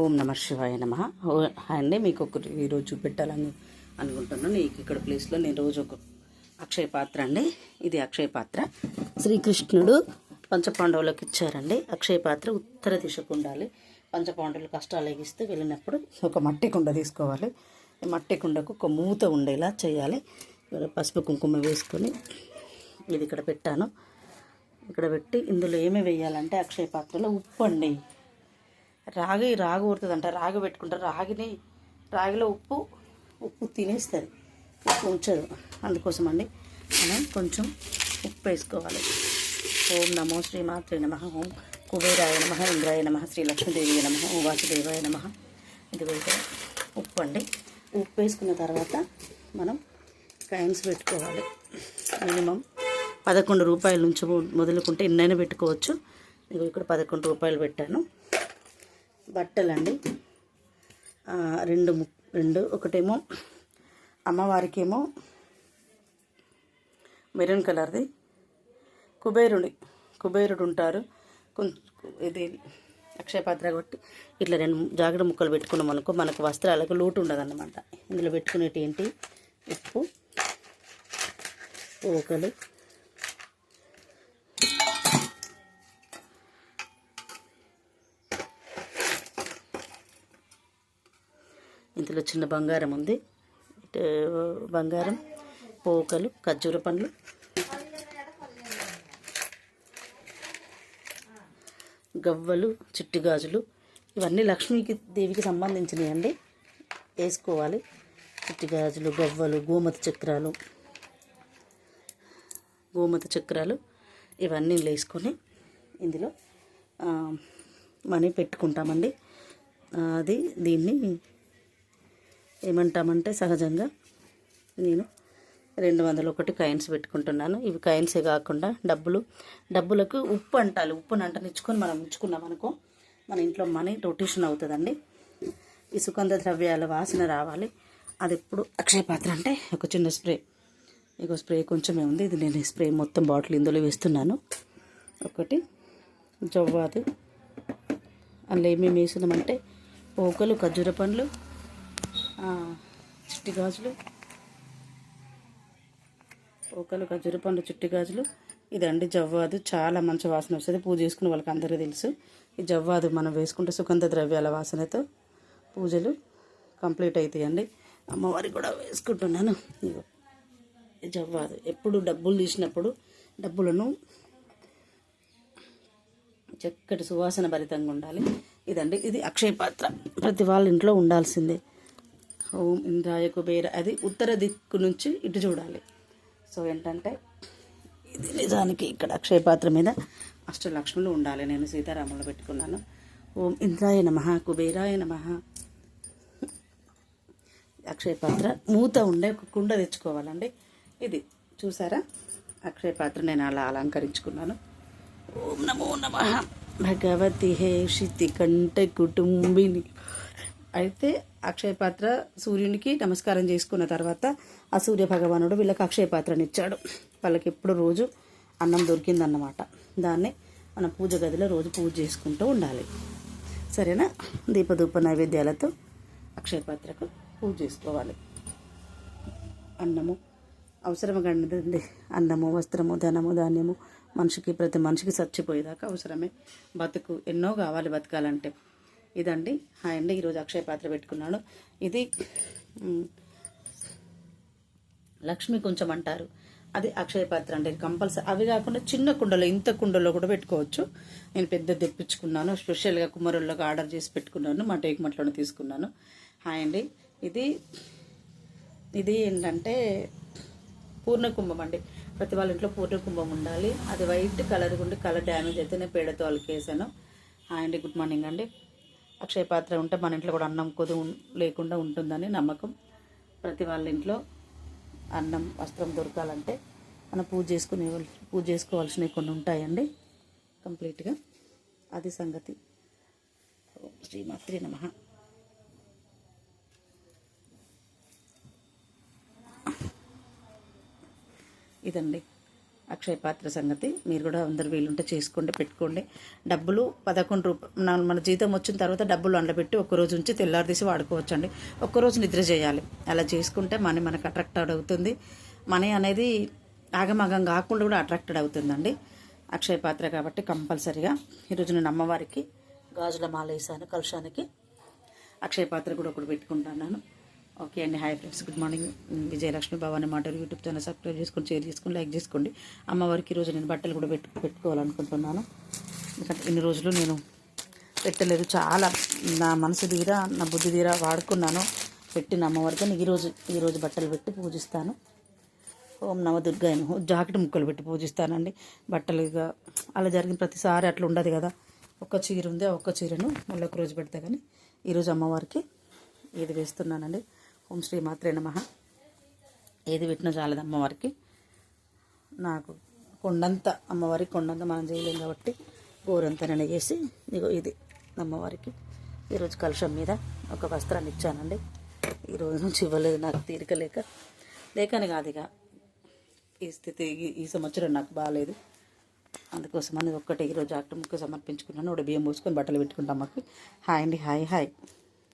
ఓం నమ శివాయ నమ. అండి మీకు ఒకటి ఈరోజు చూపెట్టాలని అనుకుంటున్నాను. నీకు ఇక్కడ ప్లేస్లో నేను రోజు ఒక అక్షయ పాత్ర అండి. ఇది అక్షయ పాత్ర శ్రీకృష్ణుడు పంచపాండవులకు ఇచ్చారండి. అక్షయ పాత్ర ఉత్తర దిశకు ఉండాలి. పంచపాండవులు కష్టాలు ఎగిస్తే వెళ్ళినప్పుడు ఒక మట్టి కుండ తీసుకోవాలి. ఈ మట్టి కుండకు ఒక మూత ఉండేలా చేయాలి. పసుపు కుంకుమ వేసుకొని ఇది ఇక్కడ పెట్టాను. ఇక్కడ పెట్టి ఇందులో ఏమి వేయాలంటే అక్షయ పాత్రలో ఉప్పు అండి. రాగి ఊరుతుందంట. రాగి పెట్టుకుంటారు. రాగిలో ఉప్పు తినేస్తుంది, ఉప్పు ఉంచదు. అందుకోసం అండి మనం కొంచెం ఉప్పు వేసుకోవాలి. ఓం నమో శ్రీమాత్రే నమ. ఓం కుబేరాయ నమ, ఇంద్రాయ నమ, శ్రీ లక్ష్మీదేవి నమ, ఓం వాసుదేవాయ నమ. ఇది వేసే ఉప్పు అండి. ఉప్పు వేసుకున్న తర్వాత మనం కాయిన్స్ పెట్టుకోవాలి. మినిమం 11 రూపాయల నుంచి మొదలుకుంటే ఎన్నైనా పెట్టుకోవచ్చు. నేను ఇక్కడ 11 రూపాయలు పెట్టాను. బట్టలండి రెండు ఒకటేమో అమ్మవారికేమో మెరూన్ కలర్ది కుబేరుడు ఉంటారు. ఇది అక్షయపాత్ర కొట్టి ఇట్లా 2 జాకెట్ ముక్కలు పెట్టుకున్నాం అనుకో మనకు వస్త్రాలకు లోటు ఉండదన్నమాట. ఇందులో పెట్టుకునేటి ఏంటి, ఉప్పు, పోకలు, ఇందులో చిన్న బంగారం ఉంది. బంగారం, పోకలు, ఖర్జూర పండ్లు, గవ్వలు, చిట్టి గాజులు, ఇవన్నీ లక్ష్మీకి దేవికి సంబంధించినవి అండి. వేసుకోవాలి. చిట్టి గాజులు, గవ్వలు, గోమతి చక్రాలు ఇవన్నీ వేసుకొని ఇందులో మనీ పెట్టుకుంటామండి. దీన్ని ఏమంటామంటే సహజంగా నేను 201 కాయిన్స్ పెట్టుకుంటున్నాను. ఇవి కాయిన్సే కాకుండా డబ్బులకు ఉప్పు అంటాలి. ఉప్పుని అంటనిచ్చుకొని మనం ఉంచుకున్నాం అనుకో మన ఇంట్లో మనీ రొటేషన్ అవుతుందండి. ఈ సుగంధ ద్రవ్యాల వాసన రావాలి. అది ఎప్పుడు అక్షయ పాత్ర అంటే ఒక చిన్న స్ప్రే కొంచెమే ఉంది. ఇది నేను స్ప్రే మొత్తం బాటిల్ ఇందులో వేస్తున్నాను. ఒకటి జవ్వాదు, అందులో ఏమేమి వేసినామంటే పోకలు, ఖర్జూర పండ్లు, చిట్టి గాజులు, పోకలు, ఖర్జూర పండ్లు, చిట్టి గాజులు. ఇదండి జవ్వాదు. చాలా మంచి వాసన వస్తుంది. పూజ చేసుకునే వాళ్ళకి అందరూ తెలుసు. ఈ జవ్వాదు మనం వేసుకుంటే సుగంధ ద్రవ్యాల వాసనతో పూజలు కంప్లీట్ అవుతాయండి. అమ్మవారికి కూడా వేసుకుంటున్నాను. జవ్వాదు ఎప్పుడు డబ్బులు తీసినప్పుడు డబ్బులను చక్కటి సువాసన భరితంగా ఉండాలి. ఇదండి, ఇది అక్షయ పాత్ర ప్రతి వాళ్ళ ఇంట్లో ఉండాల్సిందే. ఓం ఇంద్రాయ కుబేర, అది ఉత్తర దిక్కు నుంచి ఇటు చూడాలి. సో ఏంటంటే ఇది నిజానికి ఇక్కడ అక్షయ పాత్ర మీద అష్టలక్ష్ములు ఉండాలి. నేను సీతారాములు పెట్టుకున్నాను. ఓం ఇంద్రాయ నమః, కుబేరాయ నమః. అక్షయ పాత్ర మూత ఉండే ఒక కుండ తెచ్చుకోవాలండి. ఇది చూసారా, అక్షయ పాత్ర నేను అలా అలంకరించుకున్నాను. ఓం నమో నమః భగవతి హే శితి కంఠ కుటుంబిని. అయితే అక్షయ పాత్ర సూర్యునికి నమస్కారం చేసుకున్న తర్వాత ఆ సూర్య భగవానుడు వీళ్ళకి అక్షయ పాత్రని ఇచ్చాడు. వాళ్ళకి ఎప్పుడు రోజు అన్నం దొరికిందన్నమాట. దాన్ని మన పూజ గదిలో రోజు పూజ చేసుకుంటూ ఉండాలి. సరేనా? దీపధూప నైవేద్యాలతో అక్షయ పాత్రకు పూజ చేసుకోవాలి. అన్నము అవసరం కదండి. అన్నము, వస్త్రము, ధనము, ధాన్యము ప్రతి మనిషికి చచ్చిపోయేదాకా అవసరమే. బతుకు ఎన్నో కావాలి బతకాలంటే. ఇదండి. హాయ్ అండి, ఈరోజు అక్షయ పాత్ర పెట్టుకున్నాను. ఇది లక్ష్మీ కొంచెం అంటారు, అది అక్షయ పాత్ర అంటే కంపల్సరీ. అవి కాకుండా చిన్న కుండలో, ఇంత కుండలో కూడా పెట్టుకోవచ్చు. నేను పెద్ద తెప్పించుకున్నాను. స్పెషల్గా కుమ్మరుల్లోకి ఆర్డర్ చేసి పెట్టుకున్నాను. మా టేకుమట్లోనే తీసుకున్నాను. హాయ్ అండి, ఇది ఏంటంటే పూర్ణకుంభం అండి. ప్రతి వాళ్ళ ఇంట్లో పూర్ణకుంభం ఉండాలి. అది వైట్ కలర్ ఉండి కలర్ డ్యామేజ్ అయితే నేను పేడతో అలికేసాను. హాయ్ అండి, గుడ్ మార్నింగ్ అండి. అక్షయ పాత్ర ఉంటే మన ఇంట్లో కూడా అన్నం కొద్దు లేకుండా ఉంటుందని నమ్మకం. ప్రతి వాళ్ళ ఇంట్లో అన్నం, వస్త్రం దొరకాలంటే మనం పూజ చేసుకోవాల్సినవి కొన్ని ఉంటాయండి కంప్లీట్గా. అది సంగతి. శ్రీమాత్రే నమః. ఇదండి అక్షయ పాత్ర సంగతి మీరు కూడా అందరు వీలుంటే చేసుకోండి, పెట్టుకోండి. డబ్బులు 11 రూపాయలు మన జీతం వచ్చిన తర్వాత డబ్బులు అందులో పెట్టి ఒక్కరోజు ఉంచి తెల్లారి తీసి వాడుకోవచ్చండి. ఒక్కరోజు నిద్ర చేయాలి. అలా చేసుకుంటే మనీ మనకు అట్రాక్టెడ్ అవుతుంది. మనీ అనేది ఆగమాగం కాకుండా కూడా అట్రాక్టెడ్ అవుతుందండి. అక్షయ పాత్ర కాబట్టి కంపల్సరిగా ఈరోజు నేను అమ్మవారికి గాజుల మాల వేసాను. కలుషానికి అక్షయ పాత్ర కూడా ఒకటి పెట్టుకుంటున్నాను. ఓకే అండి. Hi friends, good morning. Vijayalakshmi Bhavani మాటలు యూట్యూబ్ ఛానల్ సబ్స్క్రైబ్ చేసుకొని, షేర్ చేసుకొని, లైక్ చేసుకోండి. అమ్మవారికి ఈరోజు నేను బట్టలు కూడా పెట్టుకోవాలనుకుంటున్నాను. ఎందుకంటే ఇన్ని రోజులు నేను పెట్టలేదు. చాలా నా మనసు తీరా నా బుద్ధి తీరా వాడుకున్నాను. పెట్టిన అమ్మవారికి ఈరోజు బట్టలు పెట్టి పూజిస్తాను. ఓం నవ దుర్గాయను జాకెట్ ముక్కలు పెట్టి పూజిస్తానండి. బట్టలుగా అలా జరిగిన ప్రతిసారి అట్లా ఉండదు కదా. ఒక్క చీర ఉంది, ఒక్క చీరను మళ్ళీ ఒక రోజు పెడతా. కానీ ఈరోజు అమ్మవారికి ఏది వేస్తున్నానండి. ఓం శ్రీ మాత్రే నమః. ఏది పెట్టినా చాలదు అమ్మవారికి. నాకు కొండంత అమ్మవారికి కొండంత మనం చేయలేం కాబట్టి గోరంతా నేను చేసి ఇగో ఇది అమ్మవారికి ఈరోజు కలుషం మీద ఒక వస్త్రాన్ని ఇచ్చానండి. ఈరోజు నుంచి ఇవ్వలేదు, నాకు తీరిక లేకని కాదు. ఇక ఈ స్థితి ఈ సంవత్సరం నాకు బాగాలేదు. అందుకోసం అని ఒక్కటే ఈరోజు అట్టు ముక్క సమర్పించుకున్నాను. ఒక బియ్యం పోసుకొని బట్టలు పెట్టుకుంటాం. మాకు హాయ్ అండి. హాయ్.